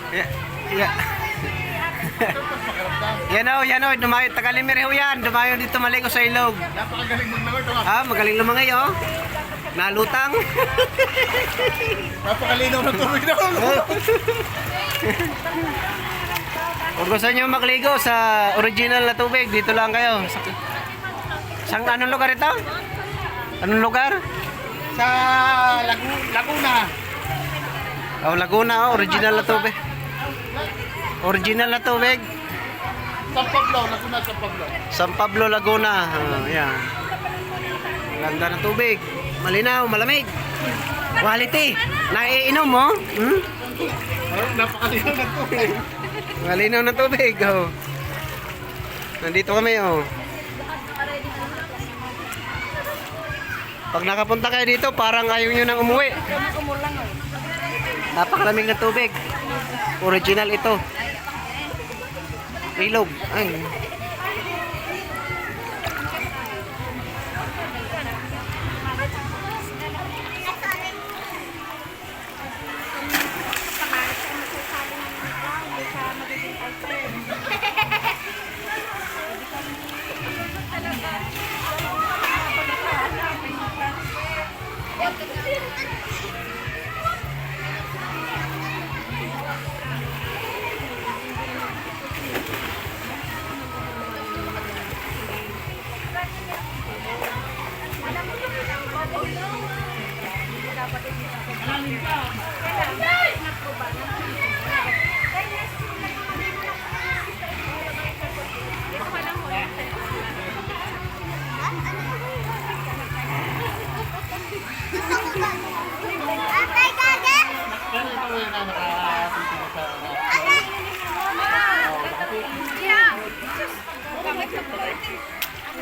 Yeah. Yan o, dumayo, Tagalimere ho yan, dumayo dito maligo sa ilog. Napakagaling maglangoy ito. Ah, magaling lumangay oh. Nalutang. Napakalinaw ng tubig doon. Kung gusto nyo magligo sa original na tubig, dito lang kayo. Anong lugar ito? Anong lugar? Sa Laguna. Oh, Laguna, oh, original na tubig. Original na tubig. San Pablo, Laguna, San Pablo. San Pablo, Laguna. Oh, yan. Ganda ng tubig. Malinaw, malamig. Quality. Naiinom mo? Hmm? Ayun, napakalinaw ng tubig. Malinaw ng tubig. Oh. Nandito kami, oh. Pag nakapunta kayo dito, parang ayaw nyo nang umuwi. Napakalamig na tubig. Original ito. Ilog. Ay. Pero ito yung